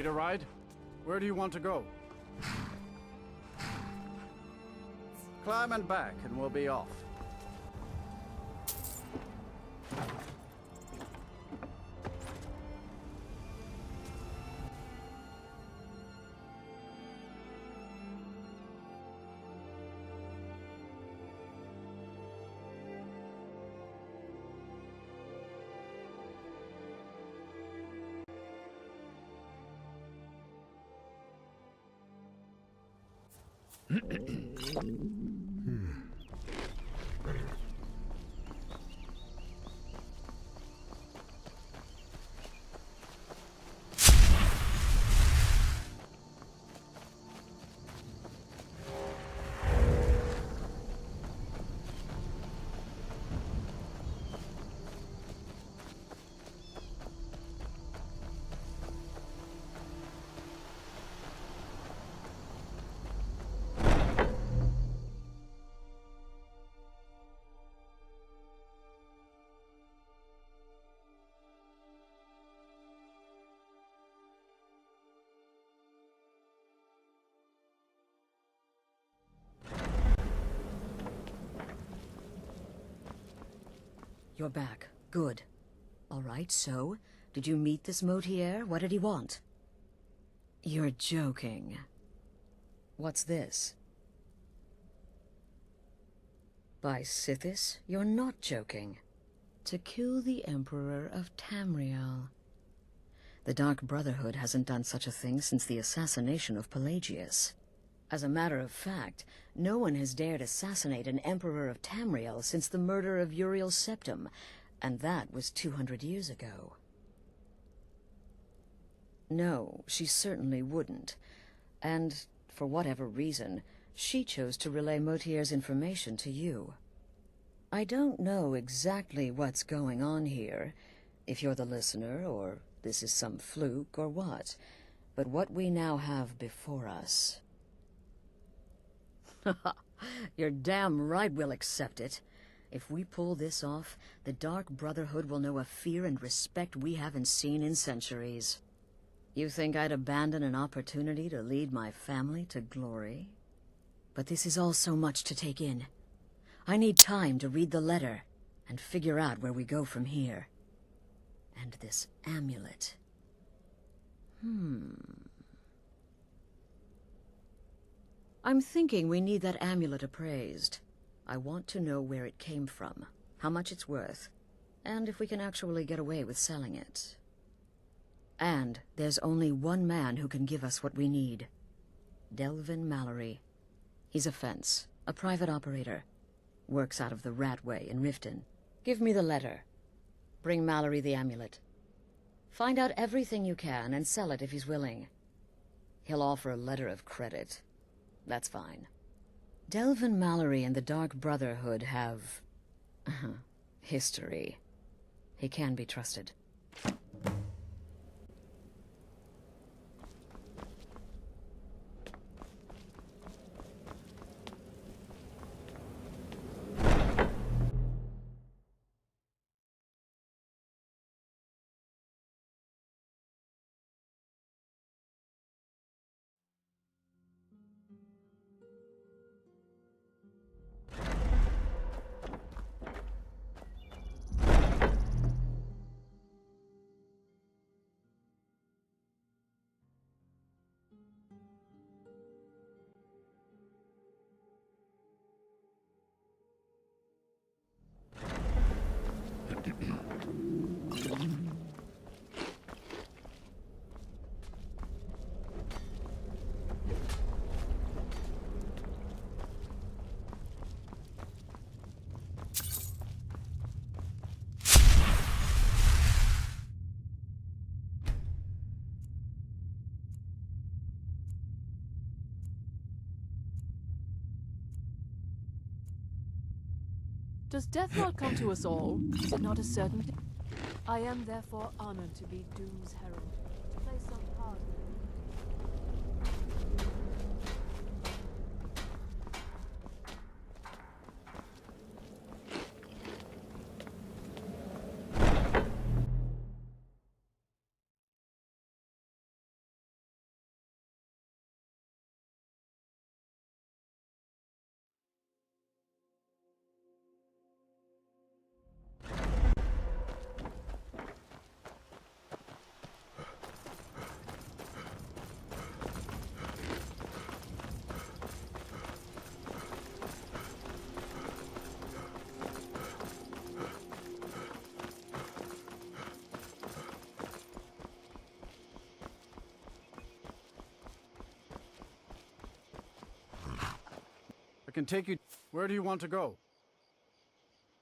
Need a ride? Where do you want to go? Climb and back, and we'll be off. You're back. Good. All right, so, did you meet this Motier? What did he want? You're joking. What's this? By Sithis, you're not joking. To kill the Emperor of Tamriel. The Dark Brotherhood hasn't done such a thing since the assassination of Pelagius. As a matter of fact, no one has dared assassinate an Emperor of Tamriel since the murder of Uriel Septim, and that was 200 years ago. No, she certainly wouldn't. And, for whatever reason, she chose to relay Motier's information to you. I don't know exactly what's going on here, if you're the listener, or this is some fluke, or what. But what we now have before us... You're damn right we'll accept it. If we pull this off, the Dark Brotherhood will know a fear and respect we haven't seen in centuries. You think I'd abandon an opportunity to lead my family to glory? But this is all so much to take in. I need time to read the letter and figure out where we go from here. And this amulet. I'm thinking we need that amulet appraised. I want to know where it came from, how much it's worth, and if we can actually get away with selling it. And there's only one man who can give us what we need. Delvin Mallory. He's a fence, a private operator. Works out of the Ratway in Riften. Give me the letter. Bring Mallory the amulet. Find out everything you can and sell it if he's willing. He'll offer a letter of credit. That's fine. Delvin Mallory and the Dark Brotherhood have... history. He can be trusted. Does death not come to us all? Is it not a certainty? I am therefore honored to be Doom's herald, to play some part in can take you... Where do you want to go?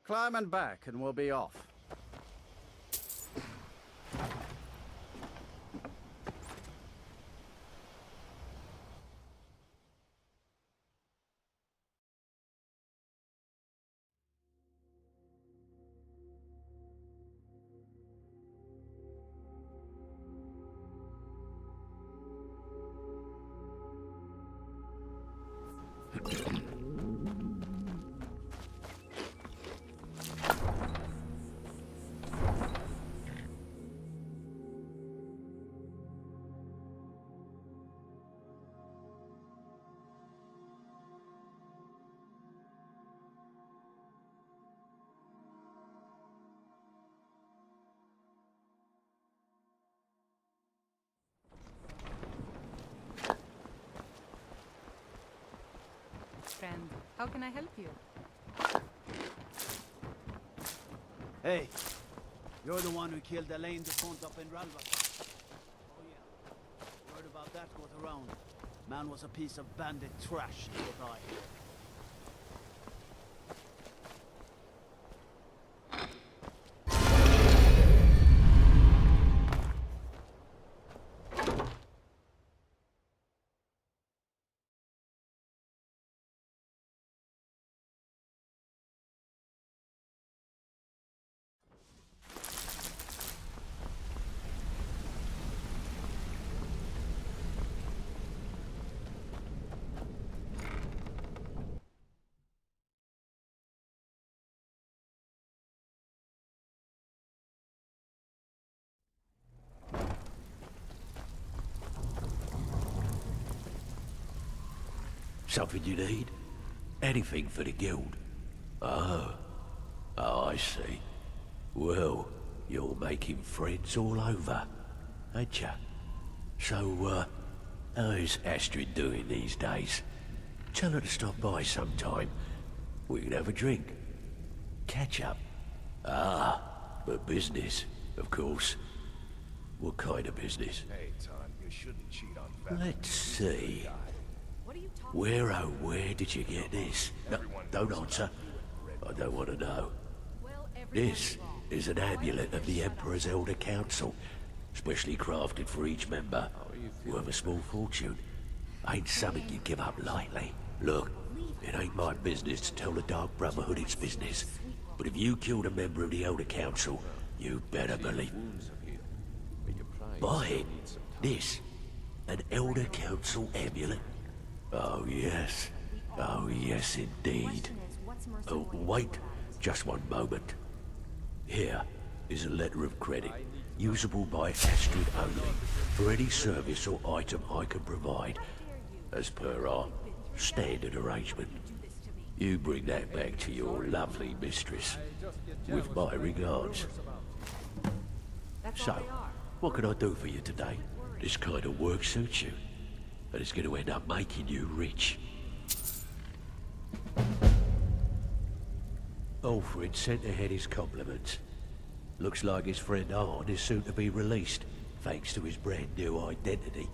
Climb and back, and we'll be off. Friend, how can I help you? Hey, you're the one who killed Elaine de Font up in Ralva. Oh yeah, word about that got around. Man was a piece of bandit trash, thought I. Something you need? Anything for the guild? Oh, I see. Well, you're making friends all over, ain't ya? So, how's Astrid doing these days? Tell her to stop by sometime. We can have a drink. Catch up. Ah, but business, of course. What kind of business? Hey, Tom, you shouldn't cheat on family. Let's see. Where did you get this? No, don't answer. I don't want to know. This is an amulet of the Emperor's Elder Council, specially crafted for each member. Worth a small fortune. Ain't something you give up lightly. Look, it ain't my business to tell the Dark Brotherhood its business. But if you killed a member of the Elder Council, you better believe... Buy it. This. An Elder Council amulet. Oh, yes. Oh, yes, indeed. Oh, wait. Just one moment. Here is a letter of credit, usable by Astrid only, for any service or item I can provide, as per our standard arrangement. You bring that back to your lovely mistress, with my regards. So, what can I do for you today? This kind of work suits you, and it's going to end up making you rich. Alfred sent ahead his compliments. Looks like his friend Arn is soon to be released, thanks to his brand new identity.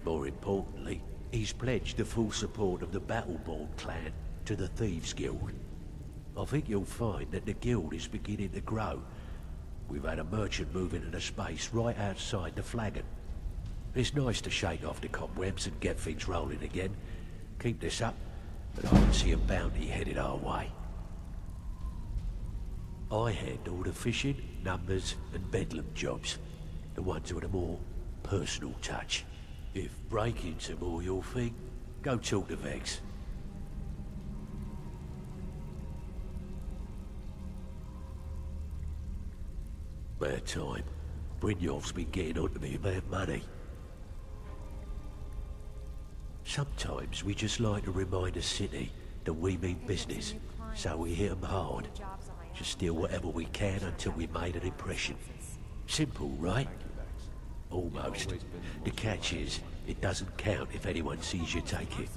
More importantly, he's pledged the full support of the Battleborn clan to the Thieves Guild. I think you'll find that the guild is beginning to grow. We've had a merchant move into the space right outside the flagon. It's nice to shake off the cobwebs and get things rolling again. Keep this up, and I can see a bounty headed our way. I handle the fishing, numbers, and bedlam jobs. The ones with a more personal touch. If breaking's more your thing, go talk to Vex. Bad time. Brynjolf's been getting on to me about money. Sometimes we just like to remind the city that we mean business, so we hit 'em hard. Just steal whatever we can until we made an impression. Simple, right? Almost. The catch is, it doesn't count if anyone sees you take it.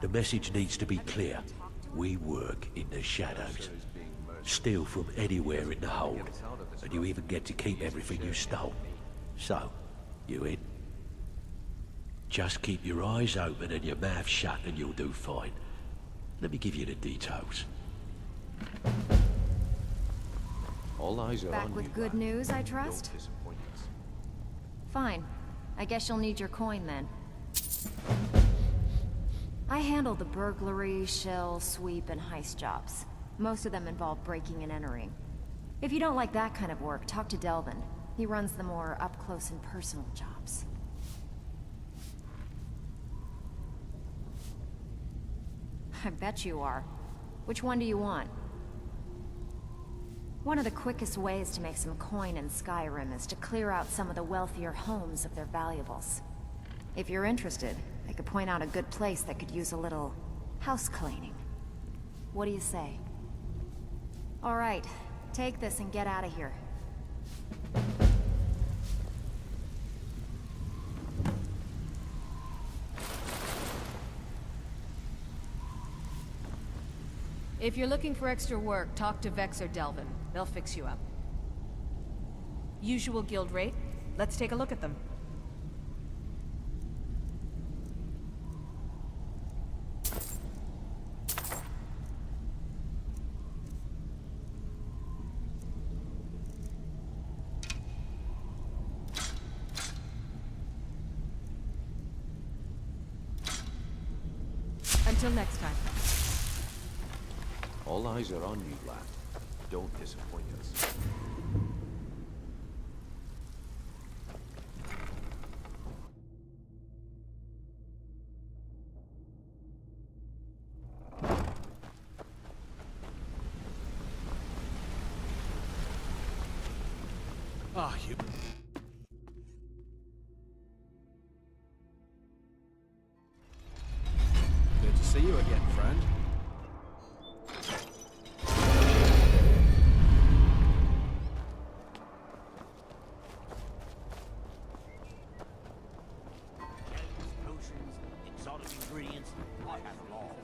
The message needs to be clear. We work in the shadows. Steal from anywhere in the hold, and you even get to keep everything you stole. So, you in? Just keep your eyes open and your mouth shut and you'll do fine. Let me give you the details. All eyes are Back on with you, good lad. news, I trust? Don't disappoint us. Fine. I guess you'll need your coin then. I handle the burglary, shell, sweep, and heist jobs. Most of them involve breaking and entering. If you don't like that kind of work, talk to Delvin. He runs the more up-close and personal jobs. I bet you are. Which one do you want? One of the quickest ways to make some coin in Skyrim is to clear out some of the wealthier homes of their valuables. If you're interested, I could point out a good place that could use a little house cleaning. What do you say? All right, take this and get out of here. If you're looking for extra work, talk to Vex or Delvin. They'll fix you up. Usual guild rate. Let's take a look at them. Until next time. All eyes are on you, lad. Don't disappoint us. Ah, you... Good to see you again, friend. Potions, exotic ingredients, I have it all.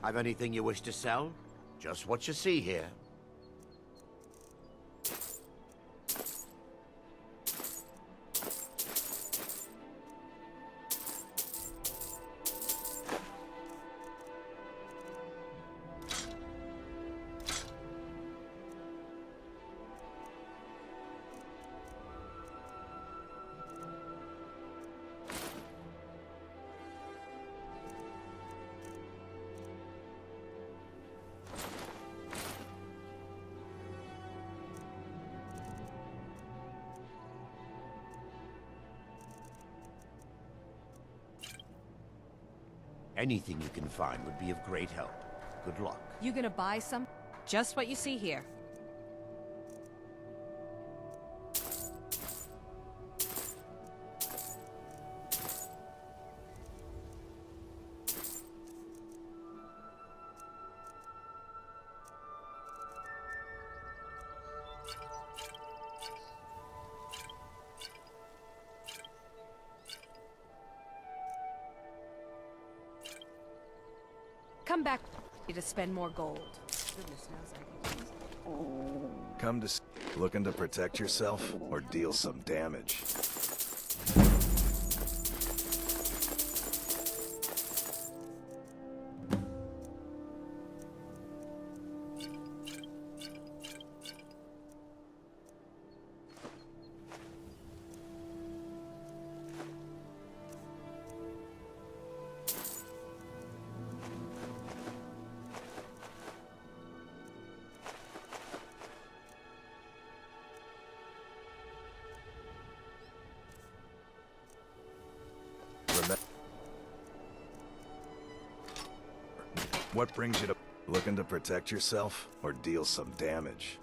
Have anything you wish to sell? Just what you see here. Anything you can find would be of great help. Good luck. You gonna buy some? Just what you see here. Come back to spend more gold. Goodness knows I could use it. Come to looking to protect yourself or deal some damage. What brings you to looking to protect yourself or deal some damage?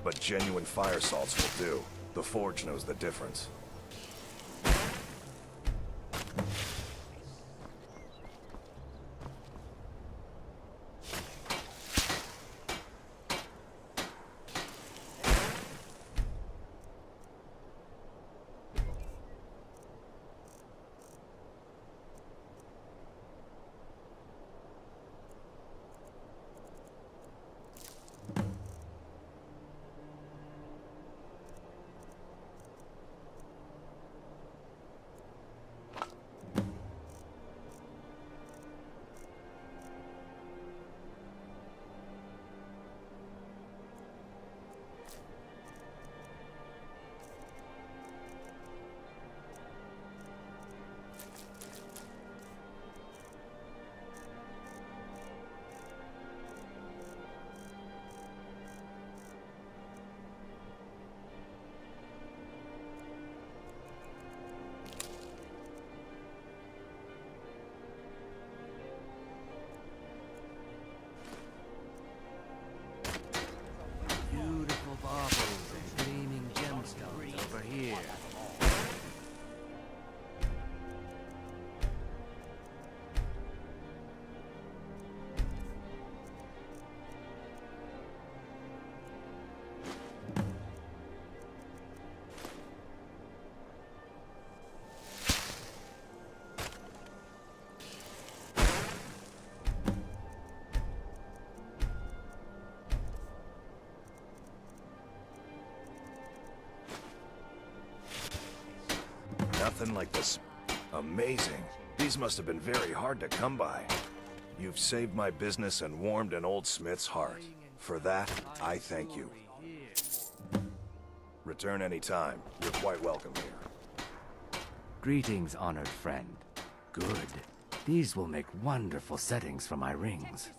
But genuine fire salts will do. The Forge knows the difference. Nothing like this. Amazing. These must have been very hard to come by. You've saved my business and warmed an old smith's heart. For that, I thank you. Return any time. You're quite welcome here. Greetings, honored friend. Good. These will make wonderful settings for my rings.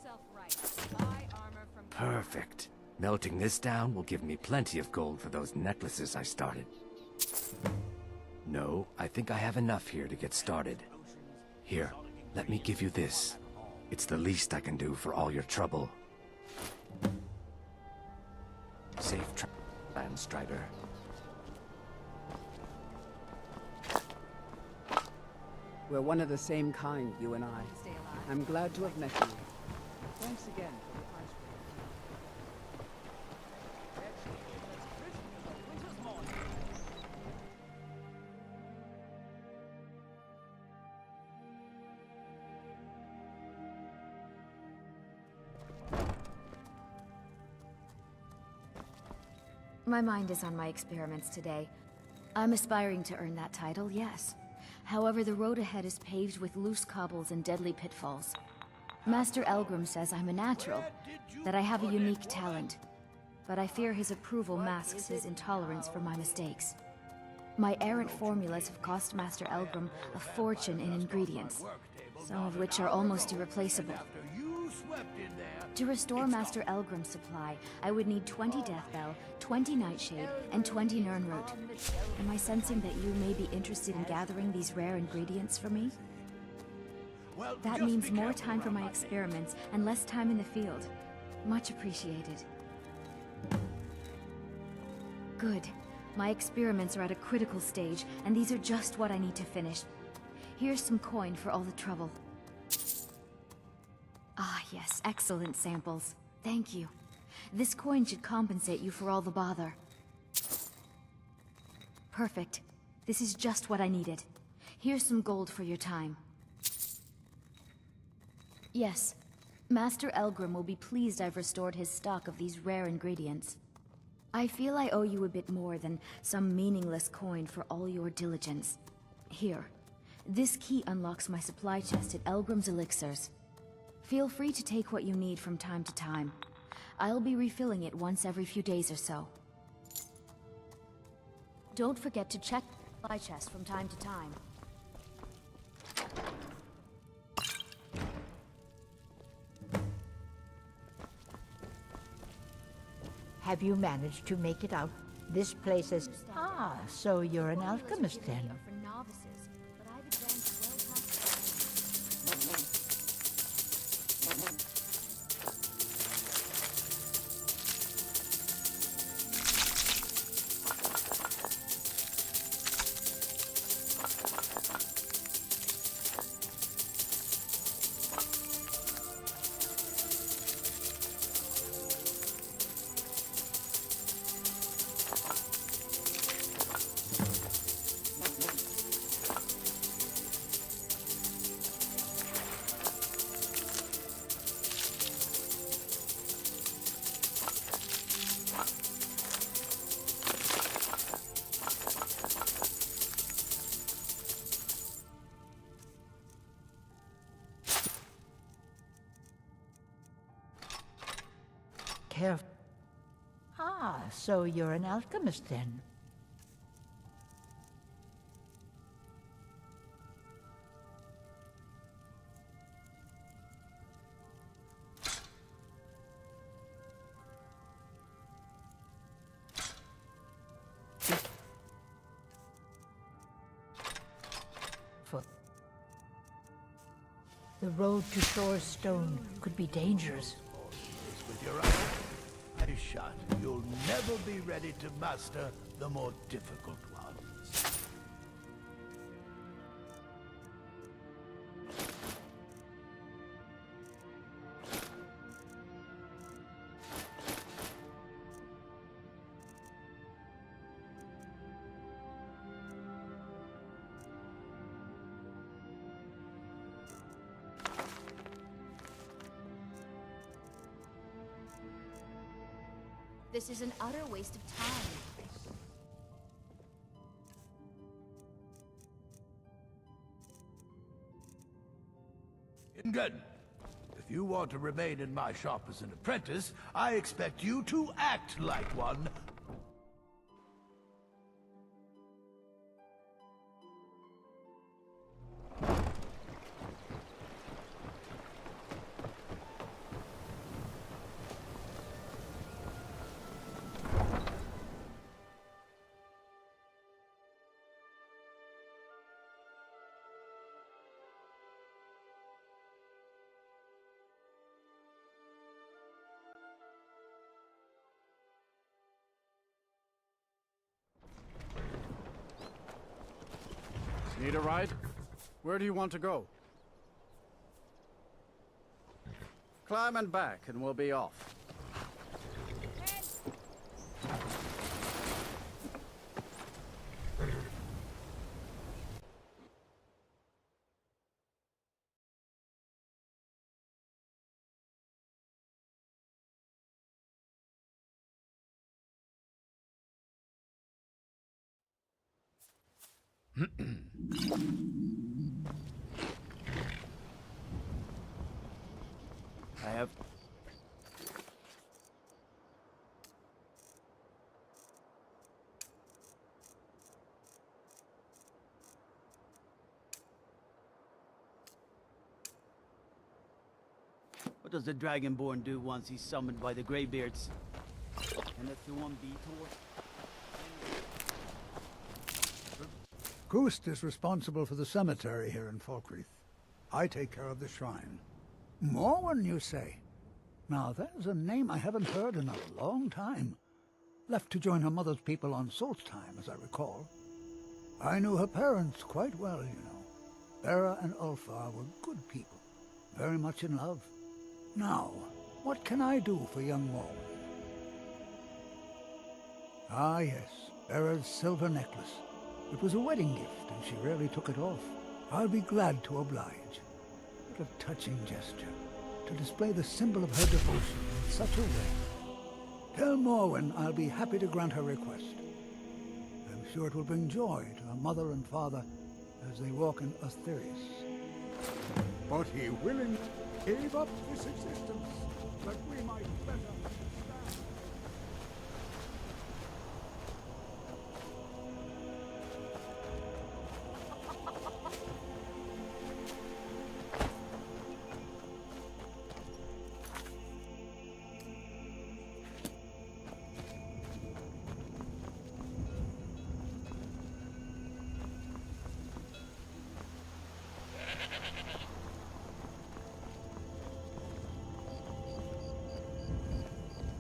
Perfect. Melting this down will give me plenty of gold for those necklaces I started. No, I think I have enough here to get started. Here, let me give you this. It's the least I can do for all your trouble. Safe travel, Strider. We're one of the same kind, you and I. I'm glad to have met you. Thanks again for the ice My mind is on my experiments today. I'm aspiring to earn that title, yes. However, the road ahead is paved with loose cobbles and deadly pitfalls. Master Elgrim says I'm a natural, that I have a unique talent. But I fear his approval masks his intolerance for my mistakes. My errant formulas have cost Master Elgrim a fortune in ingredients, some of which are almost irreplaceable. To restore Master Elgrim's supply, I would need 20 Deathbell, 20 Nightshade, and 20 Nirnroot. Am I sensing that you may be interested in gathering these rare ingredients for me? That means more time for my experiments and less time in the field. Much appreciated. Good. My experiments are at a critical stage, and these are just what I need to finish. Here's some coin for all the trouble. Ah, yes, excellent samples. Thank you. This coin should compensate you for all the bother. Perfect. This is just what I needed. Here's some gold for your time. Yes, Master Elgrim will be pleased I've restored his stock of these rare ingredients. I feel I owe you a bit more than some meaningless coin for all your diligence. Here, this key unlocks my supply chest at Elgrim's Elixirs. Feel free to take what you need from time to time. I'll be refilling it once every few days or so. Don't forget to check the supply chest from time to time. Have you managed to make it out? This place is... Ah, so you're an alchemist then. Careful. Ah, so you're an alchemist then. The road to Shor's Stone could be dangerous. With your eyes shut, you'll never be ready to master the more difficult ones. This is an utter waste of time. Good. If you want to remain in my shop as an apprentice, I expect you to act like one. Need a ride? Where do you want to go? Climb and back, and we'll be off. I have... What does the Dragonborn do once he's summoned by the Greybeards? And if the one beat Gust is responsible for the cemetery here in Falkreath. I take care of the shrine. Morwen, you say? Now, there's a name I haven't heard in a long time. Left to join her mother's people on Solstheim, as I recall. I knew her parents quite well, you know. Bera and Ulfar were good people, very much in love. Now, what can I do for young Morwen? Ah, yes, Bera's silver necklace. It was a wedding gift, and she rarely took it off. I'll be glad to oblige. What a touching gesture, to display the symbol of her devotion in such a way. Tell Morwen I'll be happy to grant her request. I'm sure it will bring joy to her mother and father as they walk in Asterius. But he willingly gave up this existence, that we might better understand.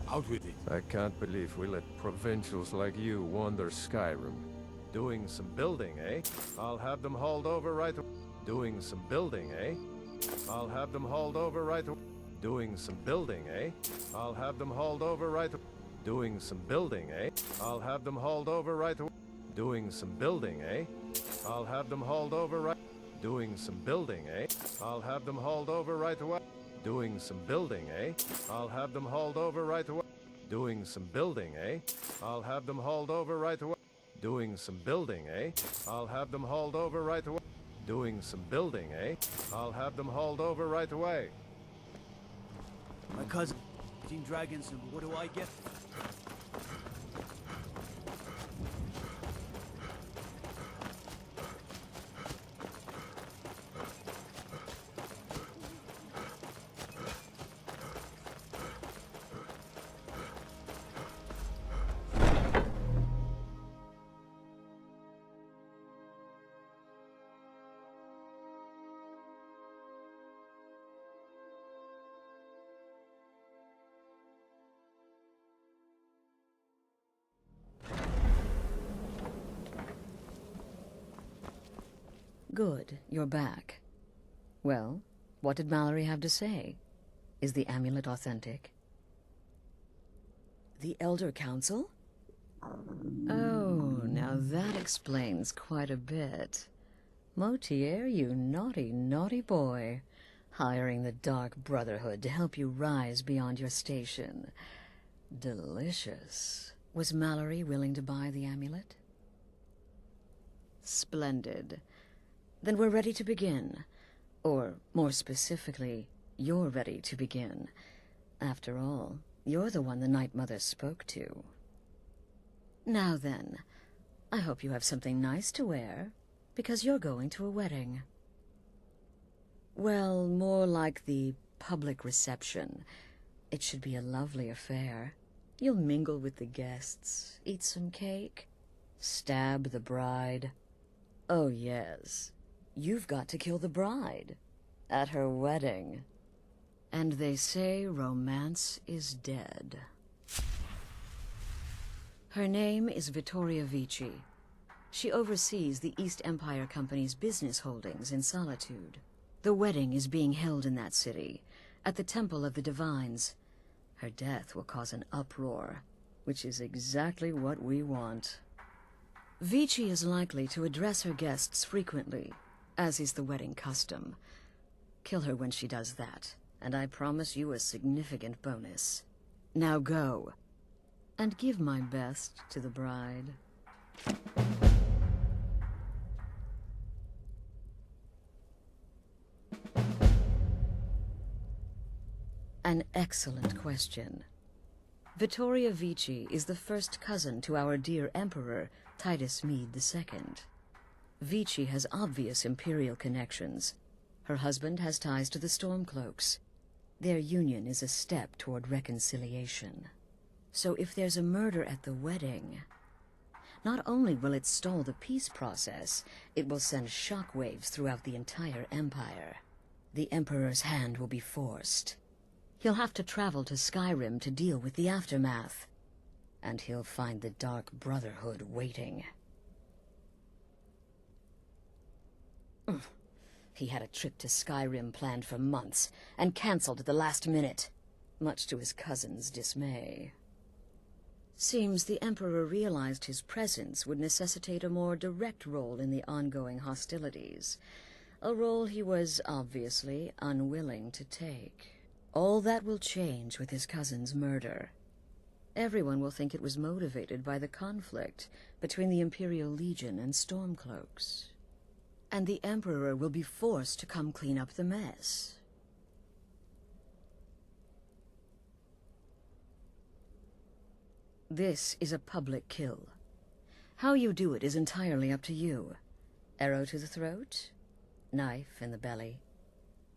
Out with it. I can't believe we let provincials like you wander Skyrim. Doing some building, eh? I'll have them hauled over right away. Doing some building, eh? I'll have them hauled over right away. Doing some building, eh? I'll have them hauled over right away. Doing some building, eh? I'll have them hauled over right away. Doing some building, eh? I'll have them hauled over right. Doing some building, eh? I'll have them hauled over right away. Doing some building, eh? I'll have them hauled over right away. Doing some building, eh? I'll have them hauled over right away. Doing some building, eh? I'll have them hauled over right away. Doing some building, eh? I'll have them hauled over right away. My cousin, Team Dragons, and what do I get? Good, you're back. Well, what did Mallory have to say? Is the amulet authentic? The Elder Council? Oh, now that explains quite a bit. Motier, you naughty, naughty boy. Hiring the Dark Brotherhood to help you rise beyond your station. Delicious. Was Mallory willing to buy the amulet? Splendid. Then we're ready to begin. Or, more specifically, you're ready to begin. After all, you're the one the Night Mother spoke to. Now then, I hope you have something nice to wear, because you're going to a wedding. Well, more like the public reception. It should be a lovely affair. You'll mingle with the guests, eat some cake, stab the bride. Oh yes, you've got to kill the bride at her wedding. And they say romance is dead. Her name is Vittoria Vici. She oversees the East Empire Company's business holdings in Solitude. The wedding is being held in that city, at the Temple of the Divines. Her death will cause an uproar, which is exactly what we want. Vici is likely to address her guests frequently, as is the wedding custom. Kill her when she does that, and I promise you a significant bonus. Now go, and give my best to the bride. An excellent question. Vittoria Vici is the first cousin to our dear Emperor, Titus Mede II. Vici has obvious imperial connections. Her husband has ties to the Stormcloaks. Their union is a step toward reconciliation. So if there's a murder at the wedding, not only will it stall the peace process, it will send shockwaves throughout the entire empire. The Emperor's hand will be forced. He'll have to travel to Skyrim to deal with the aftermath. And he'll find the Dark Brotherhood waiting. He had a trip to Skyrim planned for months, and cancelled at the last minute, much to his cousin's dismay. Seems the Emperor realized his presence would necessitate a more direct role in the ongoing hostilities, a role he was obviously unwilling to take. All that will change with his cousin's murder. Everyone will think it was motivated by the conflict between the Imperial Legion and Stormcloaks. And the Emperor will be forced to come clean up the mess. This is a public kill. How you do it is entirely up to you. Arrow to the throat? Knife in the belly?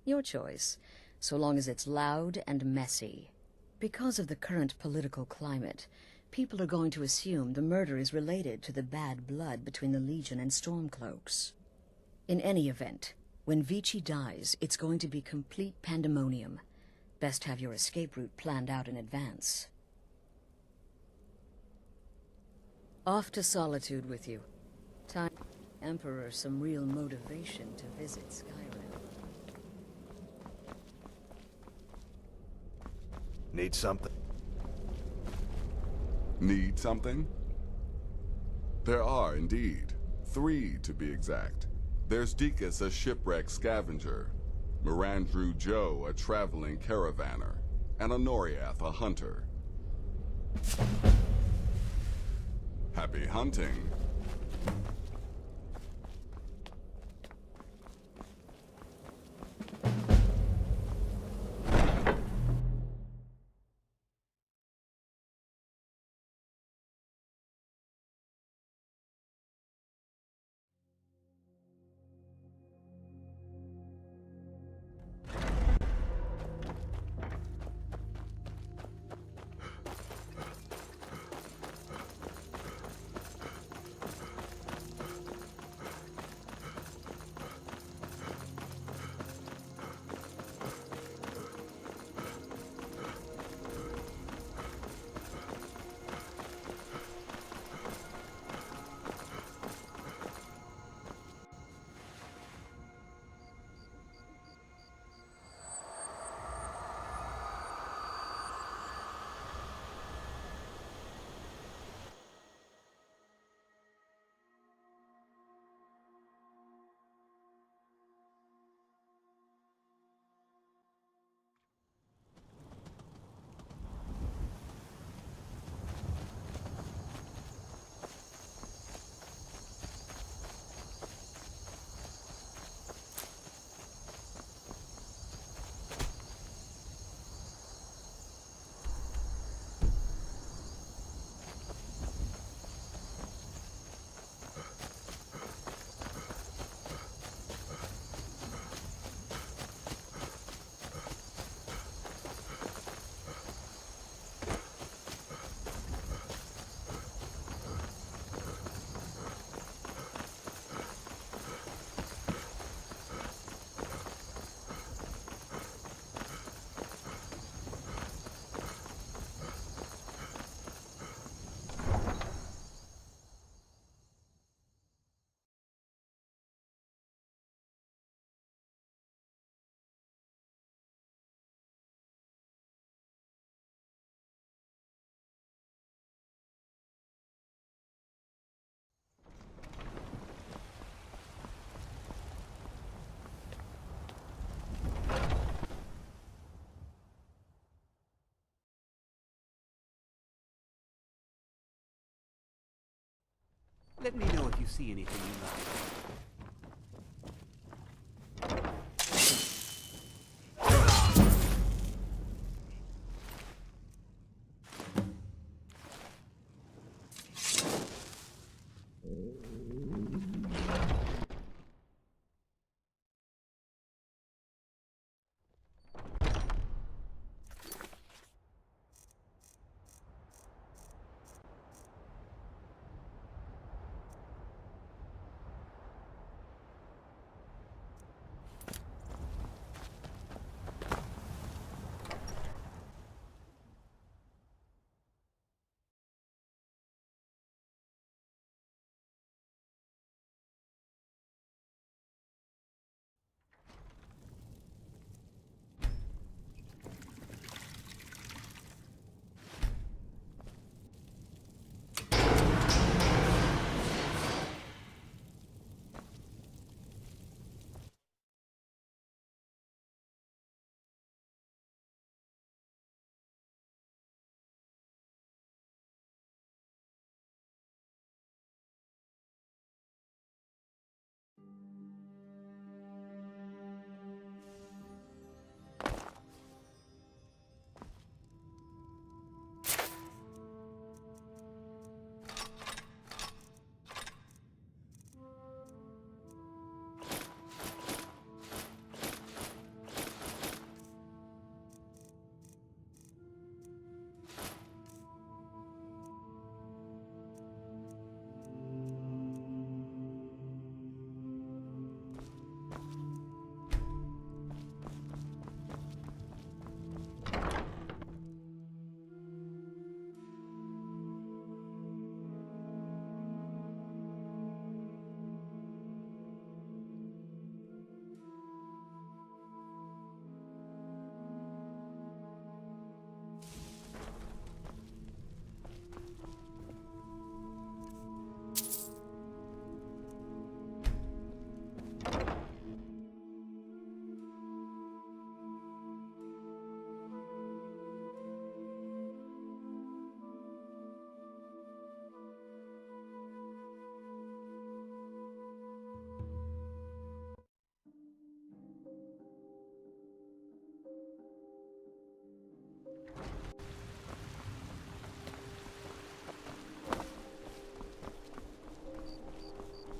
Your choice, so long as it's loud and messy. Because of the current political climate, people are going to assume the murder is related to the bad blood between the Legion and Stormcloaks. In any event, when Vici dies, it's going to be complete pandemonium. Best have your escape route planned out in advance. Off to Solitude with you. Time Emperor some real motivation to visit Skyrim. Need something? Need something? There are, indeed. 3, to be exact. There's Deacus, a shipwreck scavenger, Mirandru Joe, a traveling caravaner, and Honoriath, a hunter. Happy hunting. Let me know if you see anything you like.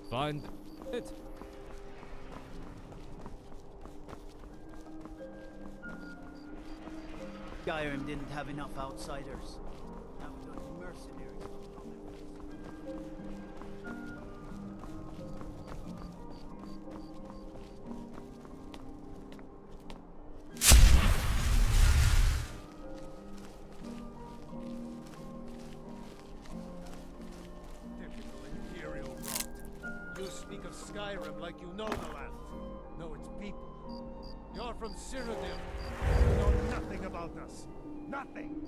Find it. Skyrim didn't have enough outsiders. Now we got mercenaries from commonwealths. Typical Imperial rot. You speak of Skyrim like you know the land. Know its people. You're from Cyrodiil. You know nothing about us. Nothing!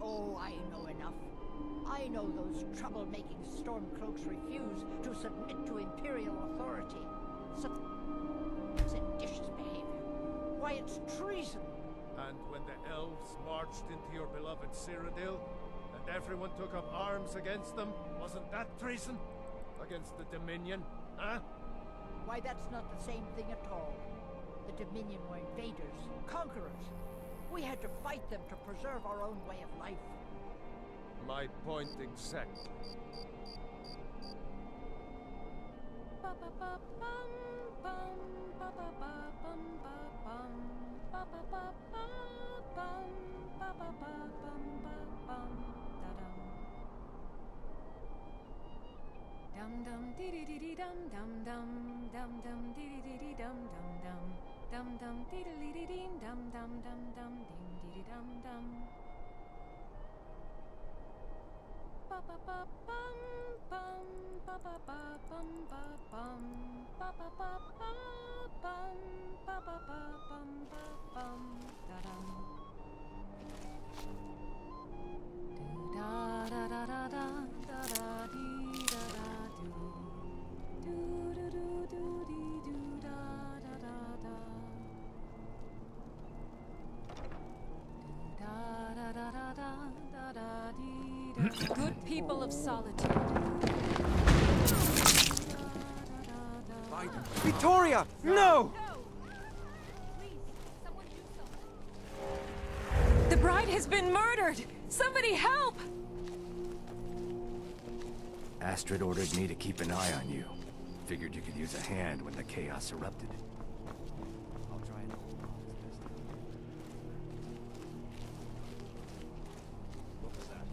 Oh, I know enough. I know those trouble-making Stormcloaks refuse to submit to Imperial authority. Seditious behavior. Why, it's treason! And when the elves marched into your beloved Cyrodiil, and everyone took up arms against them, wasn't that treason? Against the Dominion, huh? Why, that's not the same thing at all. The Dominion were invaders, conquerors. We had to fight them to preserve our own way of life. My point exactly. Dum dum dee dee dee dum dum dum dum dum dee dee dee dum dum dum dum dum dee dee dee dee dum dum dum dum ding dee dum dum. Ba ba ba bum bum ba ba ba bum ba bum ba ba ba ba bum ba ba ba bum ba bum da dum. Do da da da da da da da dee da da do do do do do dee do da da da da do da da da da da da da dee da. Good people symbol of solitude. Victoria! No! The bride has been murdered! Somebody help! Astrid ordered me to keep an eye on you. Figured you could use a hand when the chaos erupted. I'll try and hold off as best I can. What was that?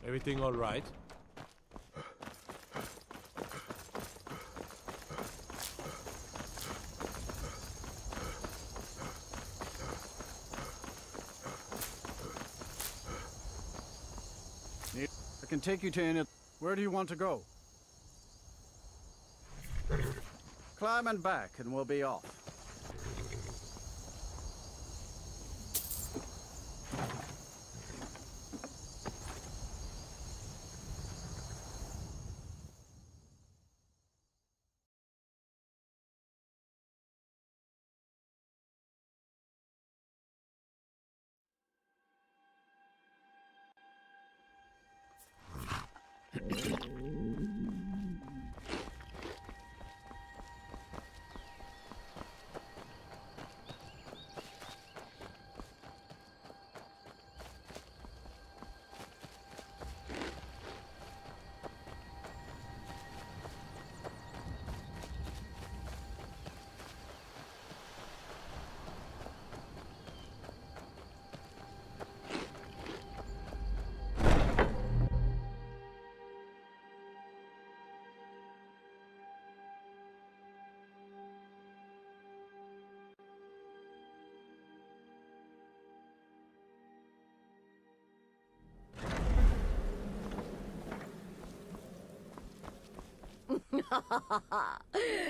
Everything all right? I can take you to any... Where do you want to go? Climb and back, and we'll be off.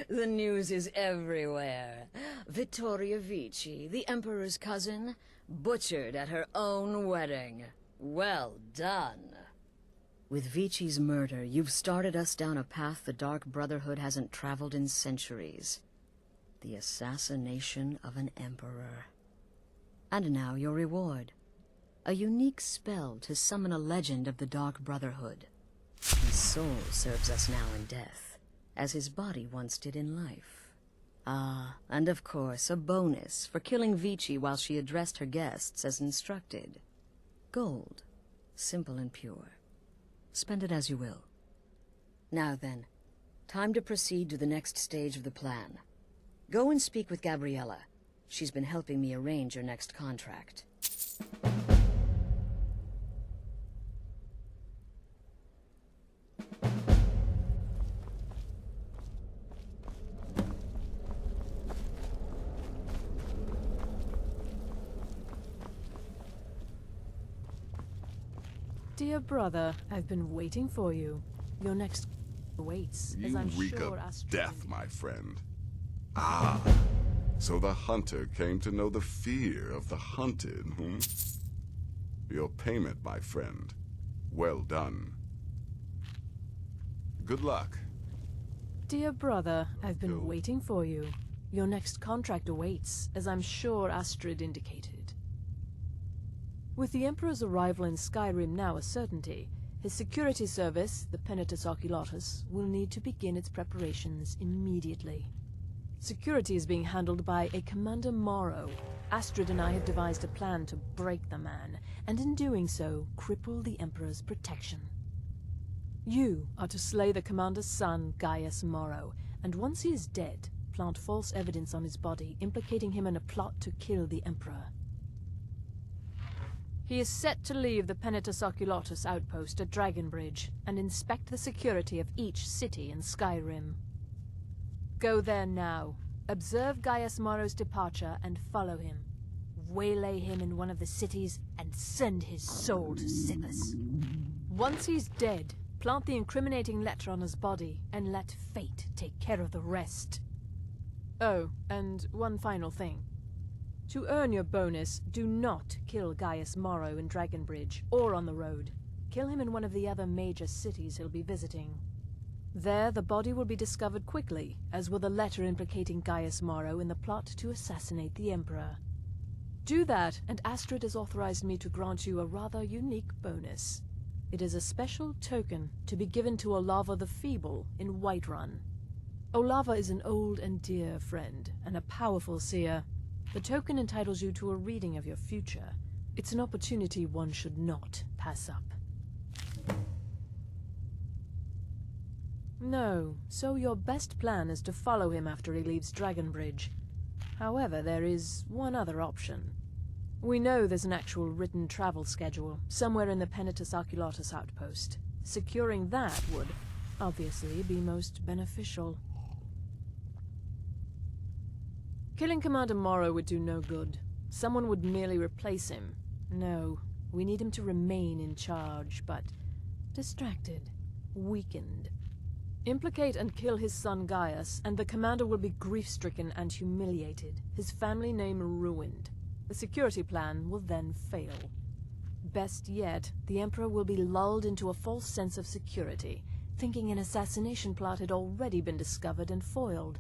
The news is everywhere. Vittoria Vici, the Emperor's cousin, butchered at her own wedding. Well done. With Vici's murder, you've started us down a path the Dark Brotherhood hasn't traveled in centuries. The assassination of an Emperor. And now your reward. A unique spell to summon a legend of the Dark Brotherhood. His soul serves us now in death, as his body once did in life. Ah, and of course, a bonus for killing Vici while she addressed her guests as instructed. Gold. Simple and pure. Spend it as you will. Now then, time to proceed to the next stage of the plan. Go and speak with Gabriella. She's been helping me arrange your next contract. Dear brother, I've been waiting for you. Your next awaits, as You I'm reek sure of Astrid... death, my friend. Ah, so the hunter came to know the fear of the hunted, hmm? Your payment, my friend. Well done. Good luck. Dear brother, I've been waiting for you. Your next contract awaits, as I'm sure Astrid indicated. With the Emperor's arrival in Skyrim now a certainty, his security service, the Penitus Oculatus, will need to begin its preparations immediately. Security is being handled by a Commander Morrow. Astrid and I have devised a plan to break the man, and in doing so, cripple the Emperor's protection. You are to slay the Commander's son, Gaius Morrow, and once he is dead, plant false evidence on his body, implicating him in a plot to kill the Emperor. He is set to leave the Penitus Oculatus outpost at Dragonbridge and inspect the security of each city in Skyrim. Go there now, observe Gaius Morrow's departure and follow him. Waylay him in one of the cities and send his soul to Sippus. Once he's dead, plant the incriminating letter on his body and let fate take care of the rest. Oh, and one final thing. To earn your bonus, do not kill Gaius Morrow in Dragonbridge or on the road. Kill him in one of the other major cities he'll be visiting. There, the body will be discovered quickly, as will the letter implicating Gaius Morrow in the plot to assassinate the Emperor. Do that, and Astrid has authorized me to grant you a rather unique bonus. It is a special token to be given to Olava the Feeble in Whiterun. Olava is an old and dear friend, and a powerful seer. The token entitles you to a reading of your future. It's an opportunity one should not pass up. No, so your best plan is to follow him after he leaves Dragonbridge. However, there is one other option. We know there's an actual written travel schedule somewhere in the Penitus Oculatus outpost. Securing that would, obviously, be most beneficial. Killing Commander Morrow would do no good. Someone would merely replace him. No, we need him to remain in charge, but distracted, weakened. Implicate and kill his son Gaius, and the commander will be grief-stricken and humiliated, his family name ruined. The security plan will then fail. Best yet, the Emperor will be lulled into a false sense of security, thinking an assassination plot had already been discovered and foiled.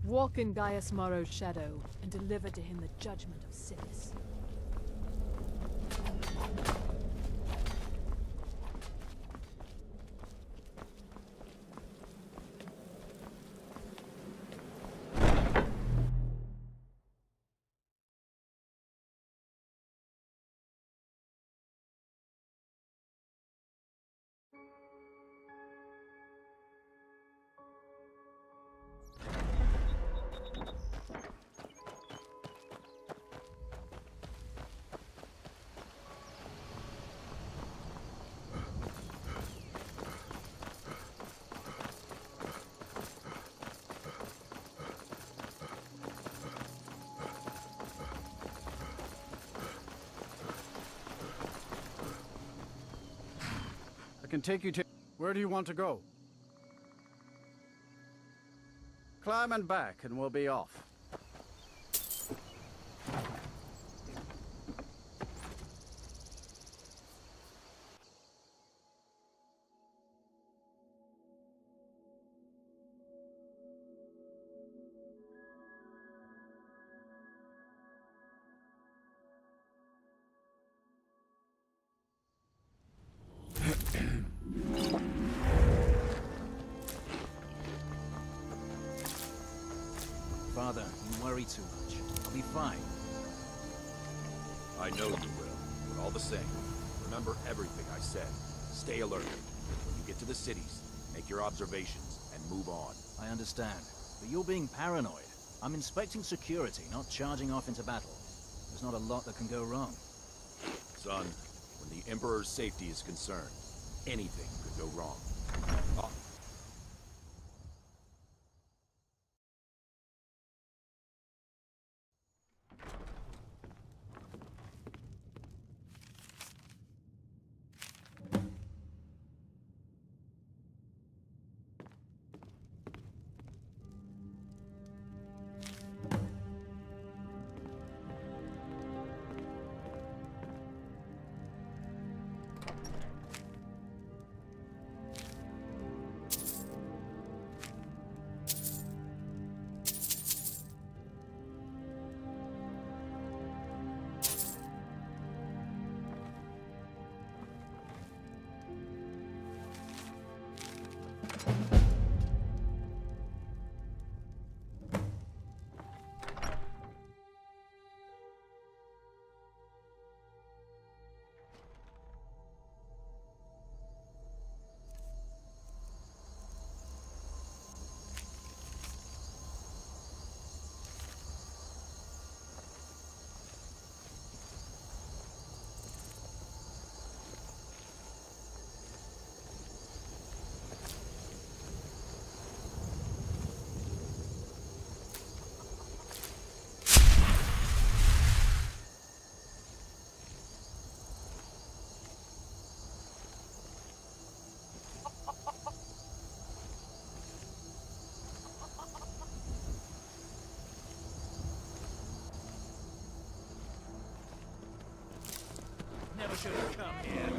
Walk in Gaius Morrow's shadow, and deliver to him the judgment of Siddis. I can take you to... Where do you want to go? Climb and back, and we'll be off. Father, you worry too much. I'll be fine. I know you will, but all the same, remember everything I said. Stay alert. When you get to the cities, make your observations and move on. I understand, but you're being paranoid. I'm inspecting security, not charging off into battle. There's not a lot that can go wrong. Son, when the Emperor's safety is concerned, anything could go wrong. Never should have come here.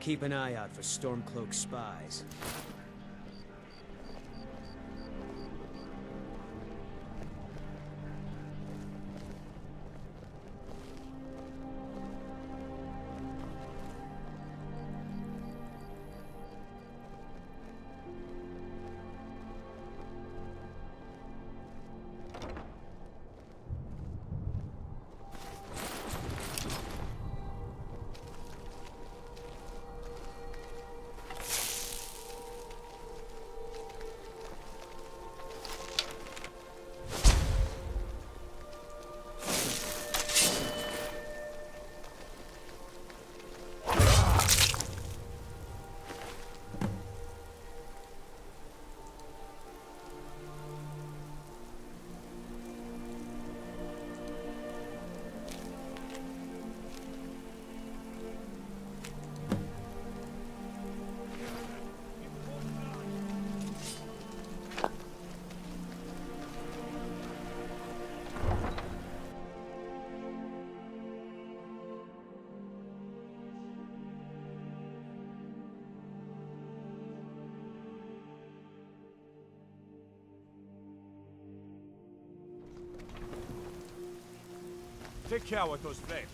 keep an eye out for Stormcloak spies. Take care with those flames.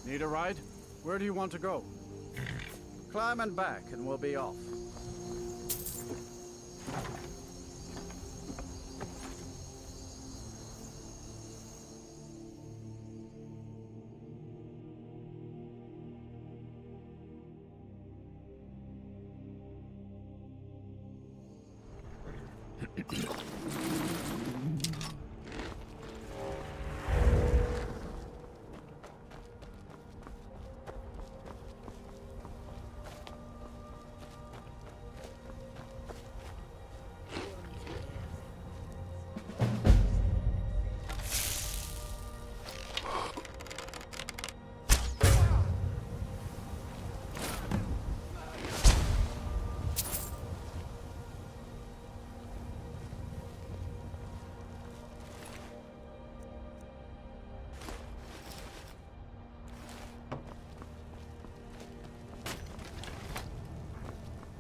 Need a ride? Where do you want to go? Climb and back, and we'll be off.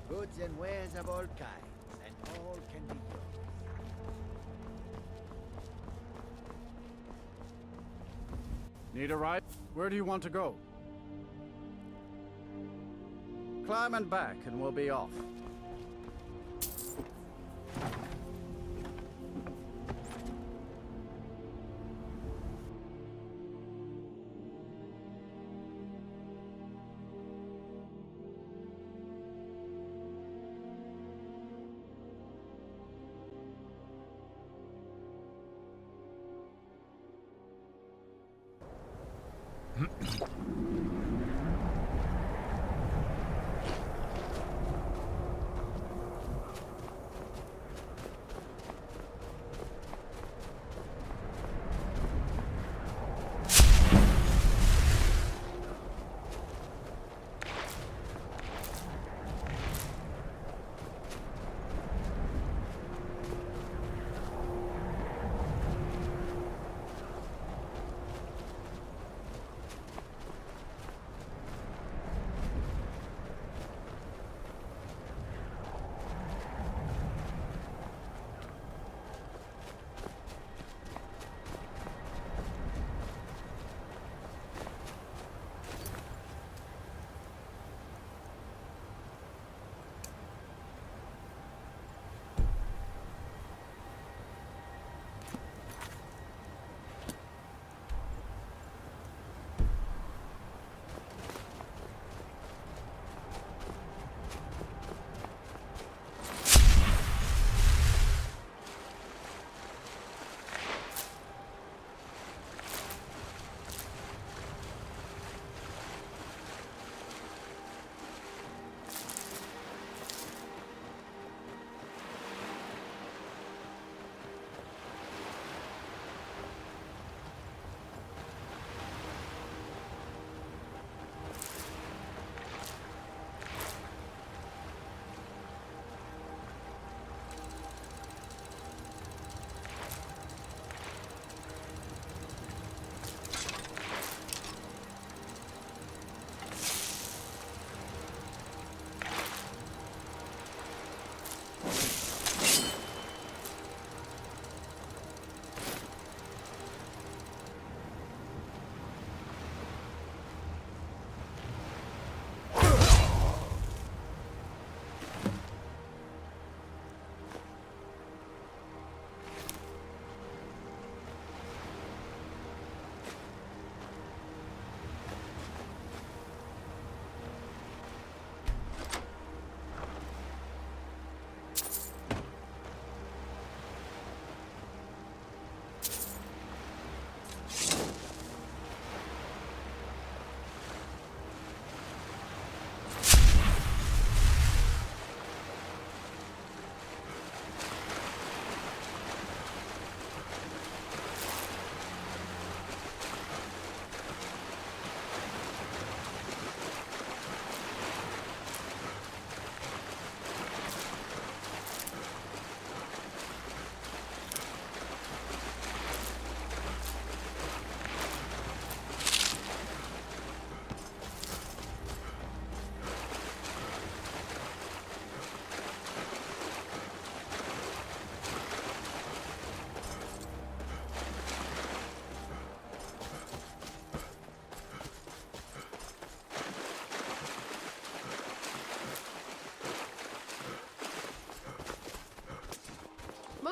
Goods and wares of all kinds, and all can be yours. Need a ride? Where do you want to go? Climb and back, and we'll be off.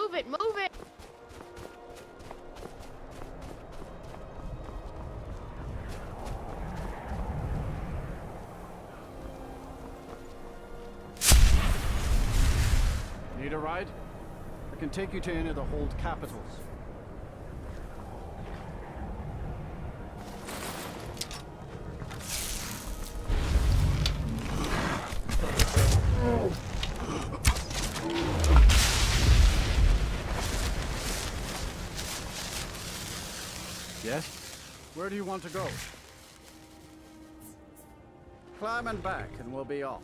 Move it, move it! Need a ride? I can take you to any of the hold capitals. Yes? Where do you want to go? Climb and back and we'll be off.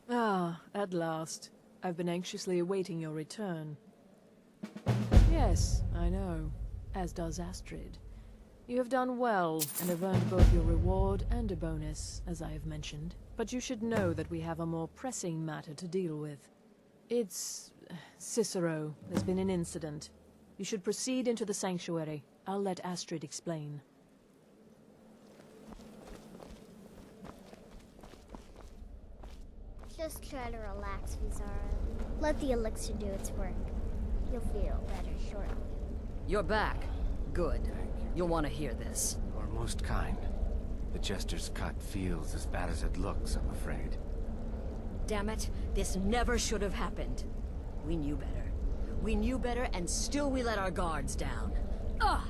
Ah, at last. I've been anxiously awaiting your return. Yes, I know. As does Astrid. You have done well, and have earned both your reward and a bonus, as I have mentioned. But you should know that we have a more pressing matter to deal with. It's... Cicero. There's been an incident. You should proceed into the sanctuary. I'll let Astrid explain. Just try to relax, Vizara. Let the elixir do its work. You'll feel better shortly. You're back. Good. You'll want to hear this. You're most kind. The Jester's cut feels as bad as it looks, I'm afraid. Damn it, this never should have happened. We knew better. We knew better, and still we let our guards down. Ugh!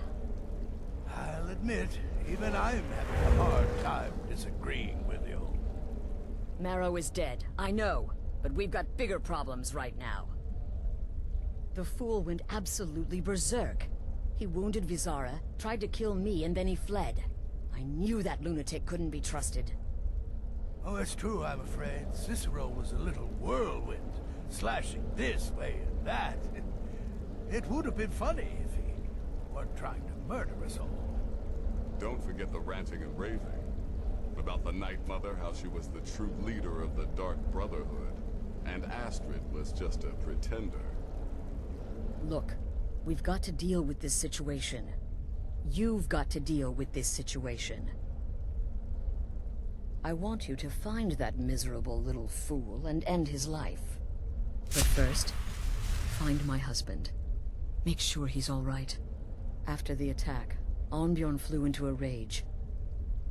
I'll admit, even I'm having a hard time disagreeing with you. Marrow is dead, I know, but we've got bigger problems right now. The fool went absolutely berserk. He wounded Vizara, tried to kill me, and then he fled. I knew that lunatic couldn't be trusted. Oh, it's true, I'm afraid. Cicero was a little whirlwind, slashing this way and that. It would have been funny if he weren't trying to murder us all. Don't forget the ranting and raving. About the Night Mother, how she was the true leader of the Dark Brotherhood, and Astrid was just a pretender. Look, we've got to deal with this situation. You've got to deal with this situation. I want you to find that miserable little fool and end his life. But first, find my husband. Make sure he's all right. After the attack, Arnbjorn flew into a rage.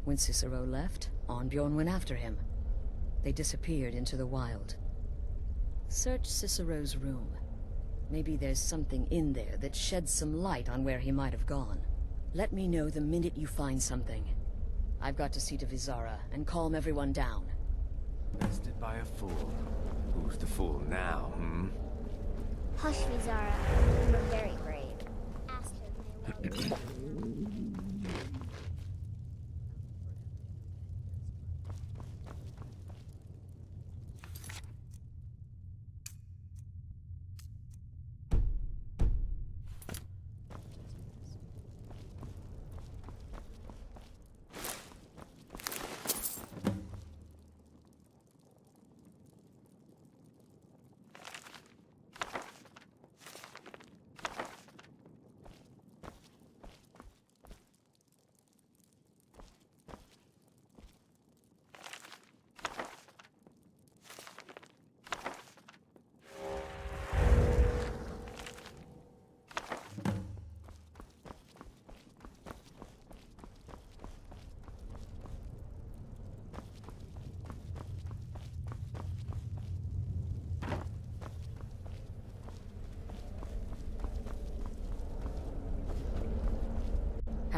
When Cicero left, Arnbjorn went after him. They disappeared into the wild. Search Cicero's room. Maybe there's something in there that sheds some light on where he might have gone. Let me know the minute you find something. I've got to see to Vizara and calm everyone down. Bested by a fool. Who's the fool now, hmm? Hush, Vizara. You're very brave. Astrid may well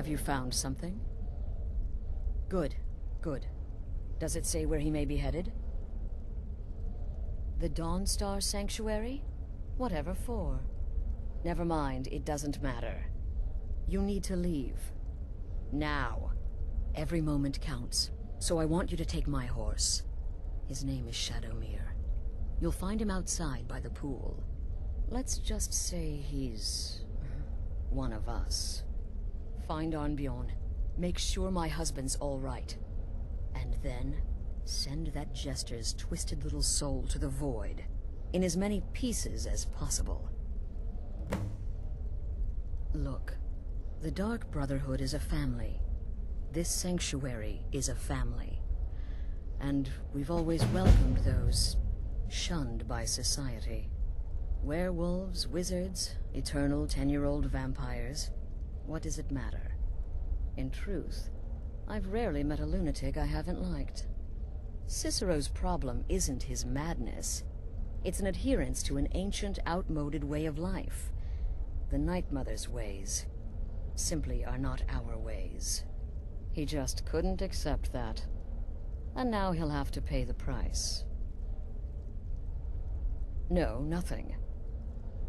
Have you found something? Good, good. Does it say where he may be headed? The Dawnstar Sanctuary? Whatever for. Never mind, it doesn't matter. You need to leave. Now. Every moment counts, so I want you to take my horse. His name is Shadowmere. You'll find him outside by the pool. Let's just say he's one of us. Find Arnbjorn. Make sure my husband's all right. And then send that jester's twisted little soul to the void, in as many pieces as possible. Look, the Dark Brotherhood is a family. This sanctuary is a family. And we've always welcomed those shunned by society. Werewolves, wizards, eternal 10-year-old vampires. What does it matter? In truth, I've rarely met a lunatic I haven't liked. Cicero's problem isn't his madness. It's an adherence to an ancient, outmoded way of life. The Night Mother's ways simply are not our ways. He just couldn't accept that. And now he'll have to pay the price. No, nothing.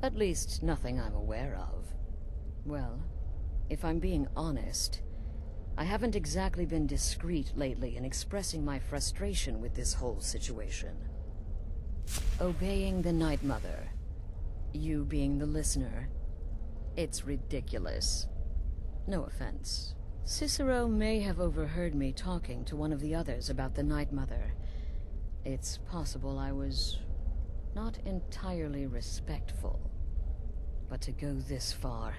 At least, nothing I'm aware of. Well, if I'm being honest, I haven't exactly been discreet lately in expressing my frustration with this whole situation. Obeying the Night Mother, you being the listener, it's ridiculous. No offense. Cicero may have overheard me talking to one of the others about the Night Mother. It's possible I was not entirely respectful. But to go this far,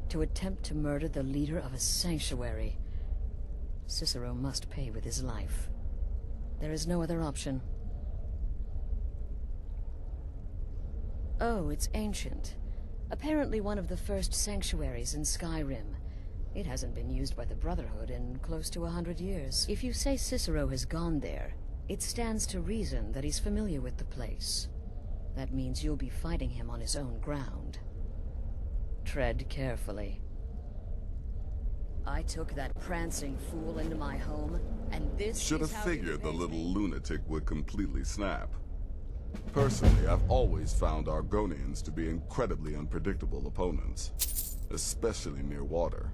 to attempt to murder the leader of a sanctuary, Cicero must pay with his life. There is no other option. Oh, it's ancient. Apparently one of the first sanctuaries in Skyrim. It hasn't been used by the Brotherhood in close to 100 years. If you say Cicero has gone there, it stands to reason that he's familiar with the place. That means you'll be fighting him on his own ground. Tread carefully. I took that prancing fool into my home, and this Should have is how he figured the repays little me? lunatic would completely snap. Personally, I've always found Argonians to be incredibly unpredictable opponents, especially near water.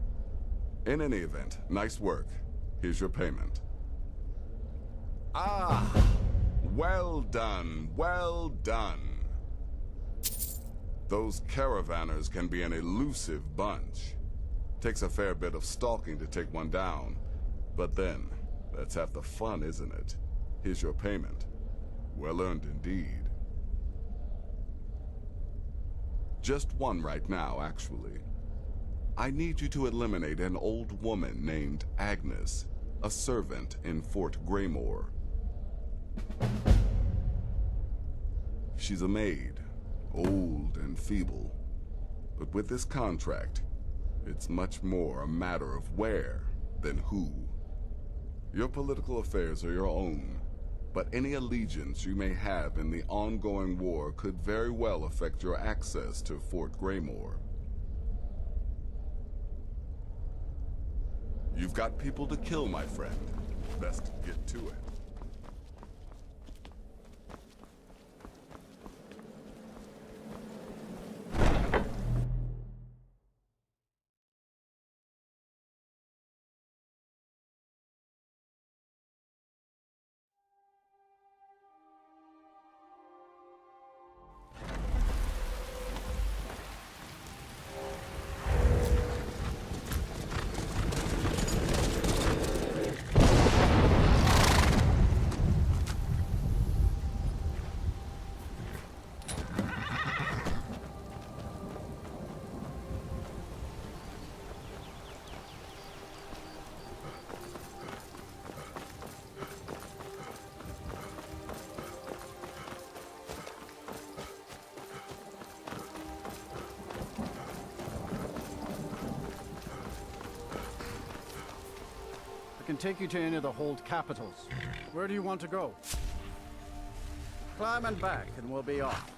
In any event, nice work. Here's your payment. Ah! Well done, well done. Those caravanners can be an elusive bunch. Takes a fair bit of stalking to take one down. But then, that's half the fun, isn't it? Here's your payment. Well earned indeed. Just one right now, actually. I need you to eliminate an old woman named Agnes, a servant in Fort Greymore. She's a maid, old and feeble. But with this contract, it's much more a matter of where than who. Your political affairs are your own, but any allegiance you may have in the ongoing war could very well affect your access to Fort Greymore. You've got people to kill, my friend. Best get to it. I can take you to any of the hold capitals. Where do you want to go? Climb and back, and we'll be off.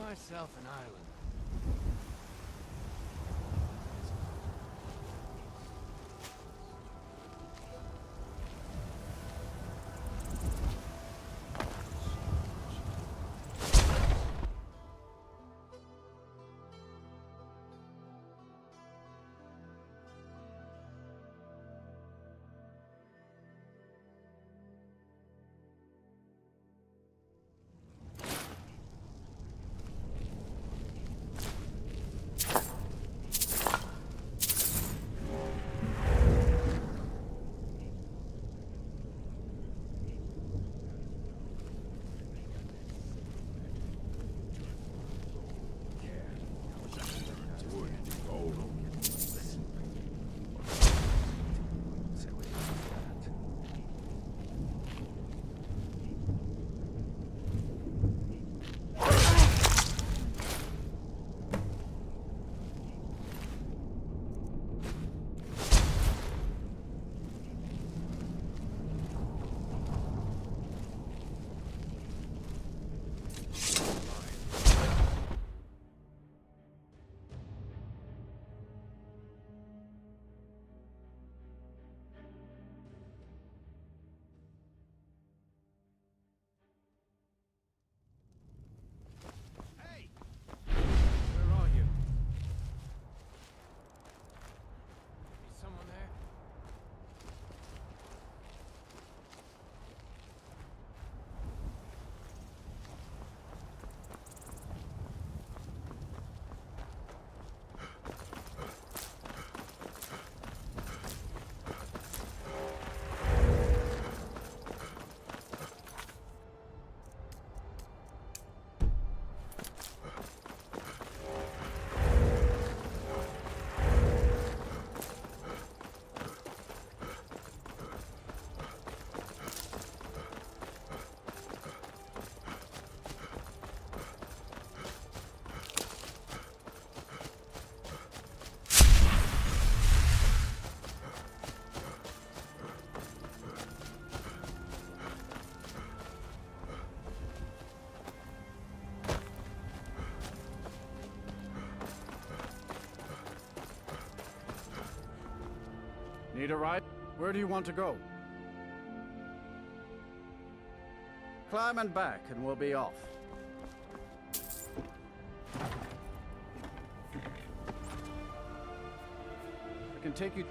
myself an island. Need a ride? Where do you want to go? Climb and back, and we'll be off. I can take you...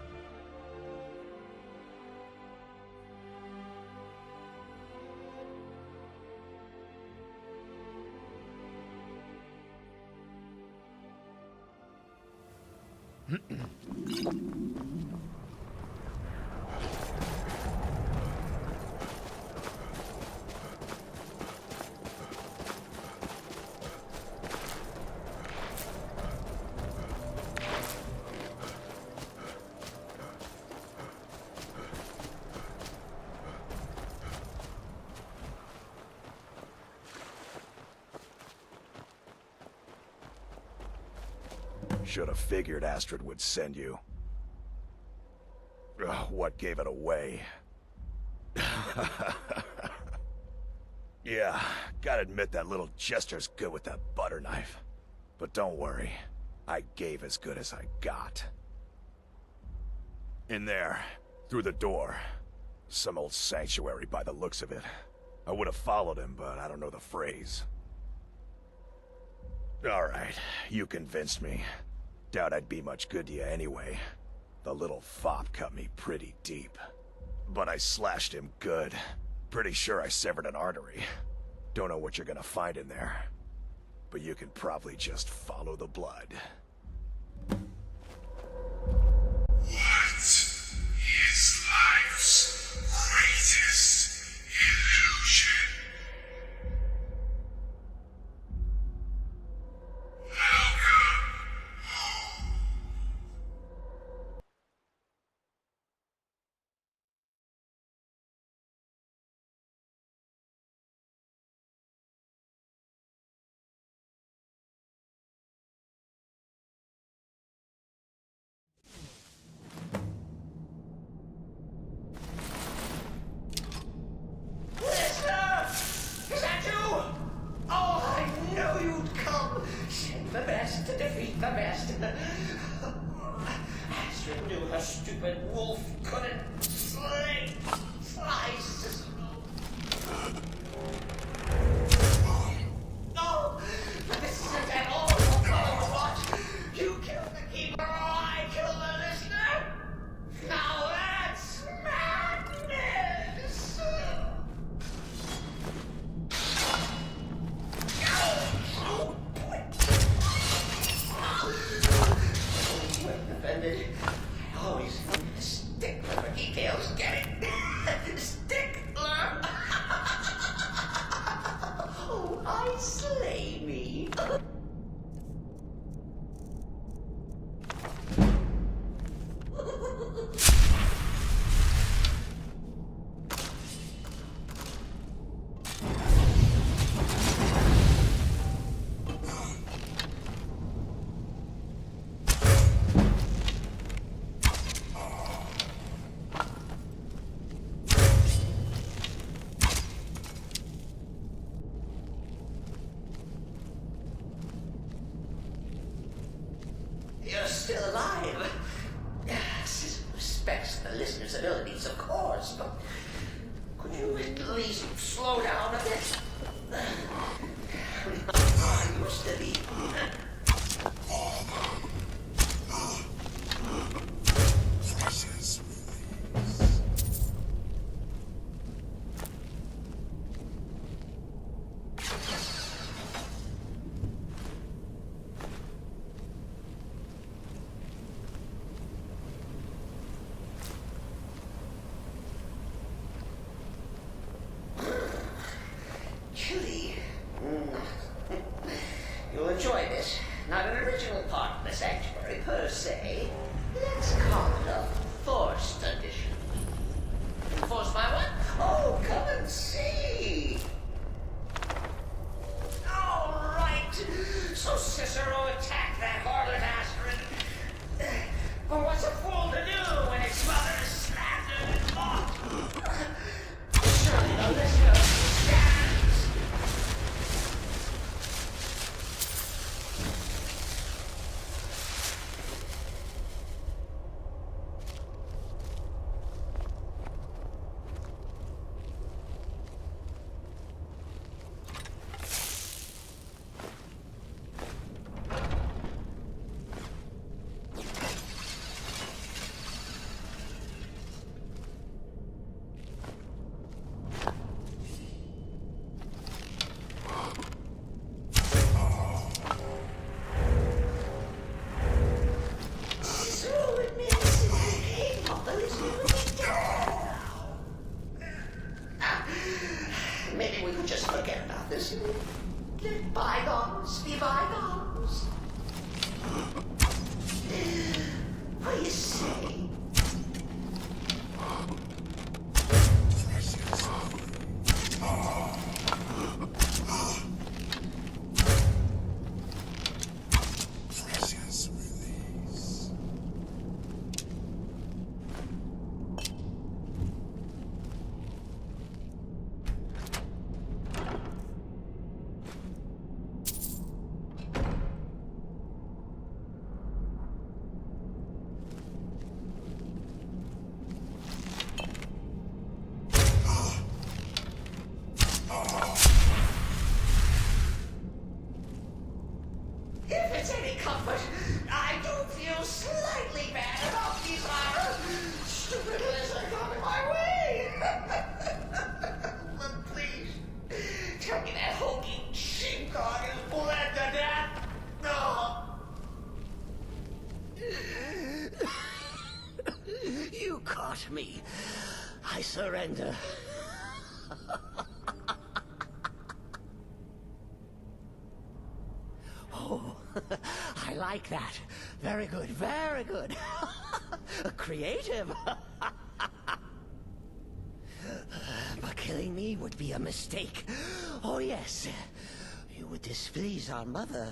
Should have figured Astrid would send you. Ugh, what gave it away? Yeah, gotta admit that little Jester's good with that butter knife. But don't worry, I gave as good as I got. In there, through the door. Some old sanctuary by the looks of it. I would have followed him, but I don't know the phrase. Alright, you convinced me. Doubt I'd be much good to you anyway. The little fop cut me pretty deep. But I slashed him good. Pretty sure I severed an artery. Don't know what you're gonna find in there. But you can probably just follow the blood. defeat the best. Astrid knew her stupid wolf couldn't slice Cicero. No, but this isn't at all what Volunruud. You killed the keeper, or I killed the listener. Now that's madness. Offended. I always stickler for details. Get it? Stickler. Oh, I slay me. You're still alive. Cicero respects the listener's abilities, of course, but could you at least slow down a bit? I used to be. Chilly. You'll enjoy this. Not an original part of the sanctuary per se. Let's call it a forced addition. Forced by what? Oh, come and see. All right. So Cicero attacked that harlot Astrid. But what's a fool to do when his mother is slandered and mocked? Surely the listener stands. Maybe we could just forget about this. Let bygones be bygones. What do you say? If it's any comfort, I do feel slightly bad about these stupid lizard coming my way. But please, tell me that hulking sheepdog is bled to death. No. You caught me. I surrender. Oh, I like that. Very good, very good. Creative. But killing me would be a mistake. Oh, yes. You would displease our mother.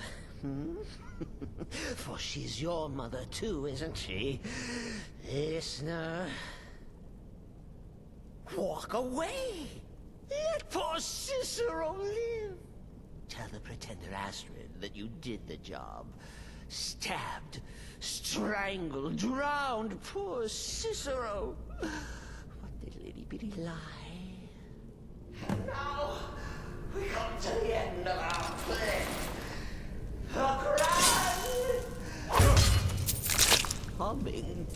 For she's your mother too, isn't she? Listener. Walk away. Let poor Cicero live. Tell the pretender Astrid that you did the job. Stabbed, strangled, drowned, poor Cicero. What little itty-bitty lie. And now, we come to the end of our play. The grand coming.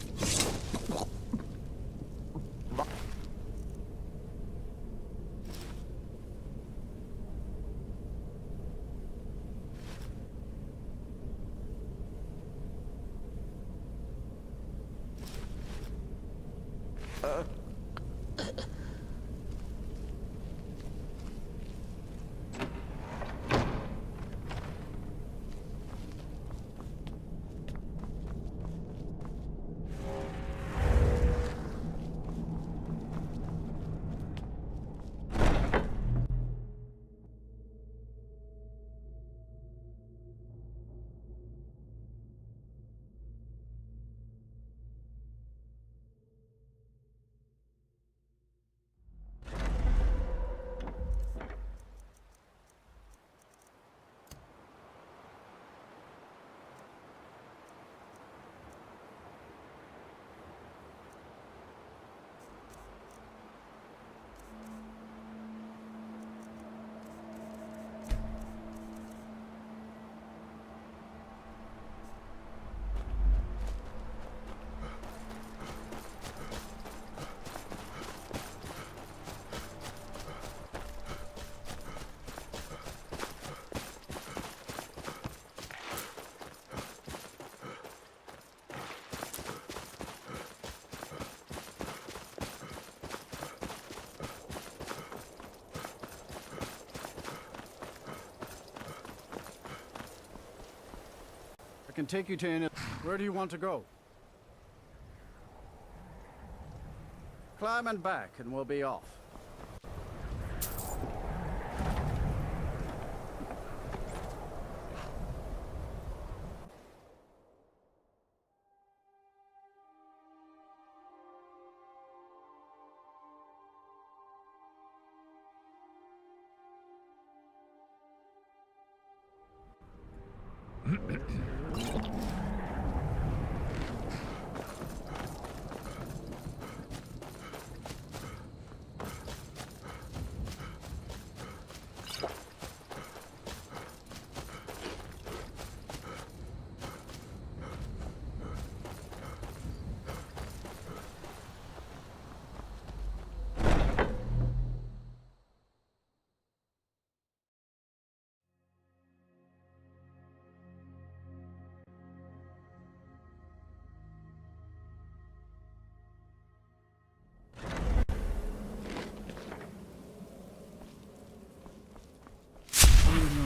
I can take you to any... Where do you want to go? Climb and back, and we'll be off.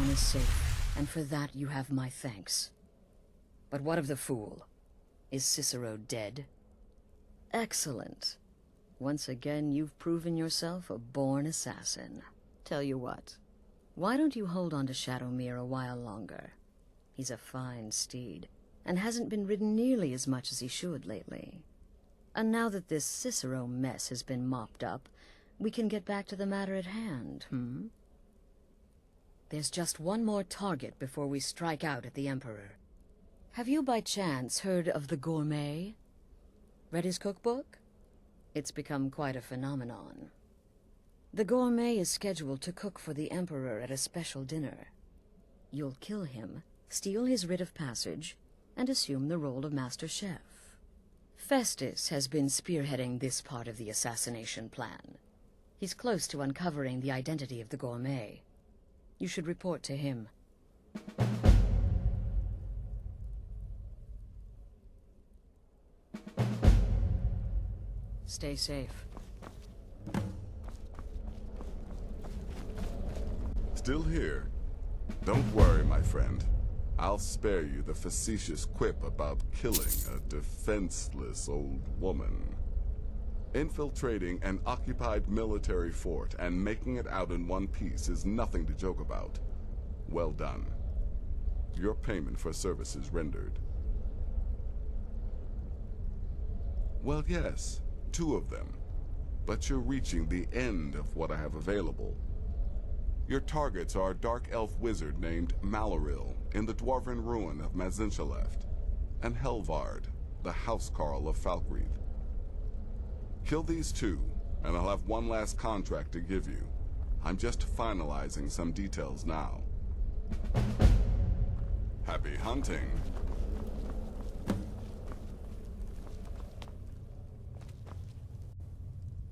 Is safe, and for that you have my thanks. But what of the fool? Is Cicero dead? Excellent. Once again, you've proven yourself a born assassin. Tell you what, why don't you hold on to Shadowmere a while longer? He's a fine steed, and hasn't been ridden nearly as much as he should lately. And now that this Cicero mess has been mopped up, we can get back to the matter at hand, There's just one more target before we strike out at the Emperor. Have you by chance heard of the Gourmet? Read his cookbook? It's become quite a phenomenon. The Gourmet is scheduled to cook for the Emperor at a special dinner. You'll kill him, steal his writ of passage, and assume the role of Master Chef. Festus has been spearheading this part of the assassination plan. He's close to uncovering the identity of the Gourmet. You should report to him. Stay safe. Still here? Don't worry, my friend. I'll spare you the facetious quip about killing a defenseless old woman. Infiltrating an occupied military fort and making it out in one piece is nothing to joke about. Well done. Your payment for services rendered. Well, yes, 2 of them. But you're reaching the end of what I have available. Your targets are a dark elf wizard named Maloril in the dwarven ruin of Mazinchaleft, and Helvard, the housecarl of Falkreath. Kill these two, and I'll have one last contract to give you. I'm just finalizing some details now. Happy hunting.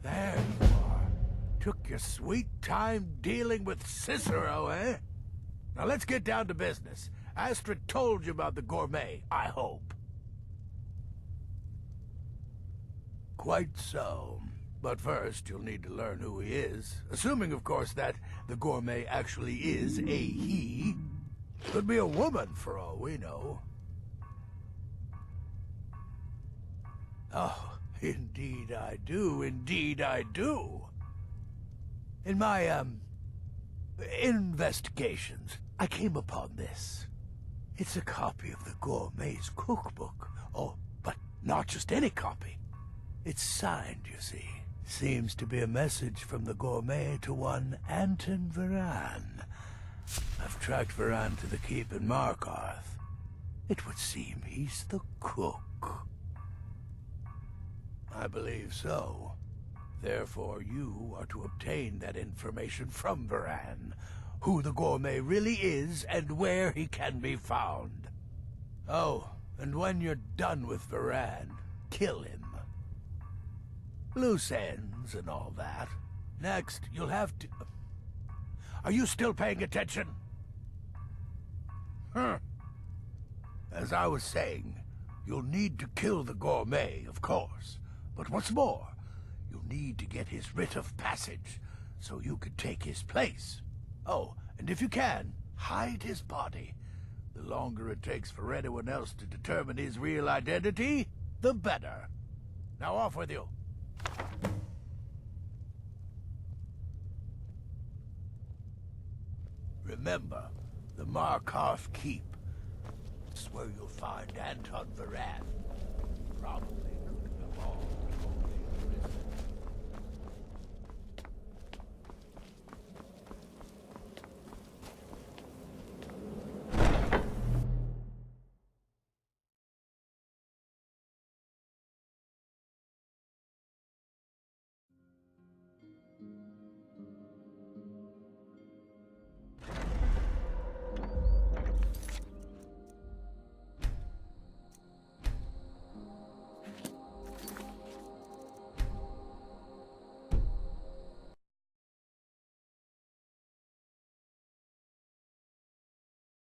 There you are. Took your sweet time dealing with Cicero, eh? Now let's get down to business. Astrid told you about the gourmet, I hope. Quite so. But first, you'll need to learn who he is. Assuming, of course, that the gourmet actually is a he. Could be a woman, for all we know. Oh, indeed I do. Indeed I do. In my, investigations, I came upon this. It's a copy of the gourmet's cookbook. Oh, but not just any copy. It's signed, you see. Seems to be a message from the gourmet to one Anton Varan. I've tracked Varan to the keep in Markarth. It would seem he's the cook. I believe so. Therefore, you are to obtain that information from Varan, who the gourmet really is and where he can be found. Oh, and when you're done with Varan, kill him. Loose ends and all that. Next, you'll have to... Are you still paying attention? Huh. As I was saying, you'll need to kill the gourmet, of course. But what's more, you'll need to get his writ of passage, so you can take his place. Oh, and if you can, hide his body. The longer it takes for anyone else to determine his real identity, the better. Now off with you. Remember, the Markarth Keep. It's where you'll find Anton Varan. Probably looting them all.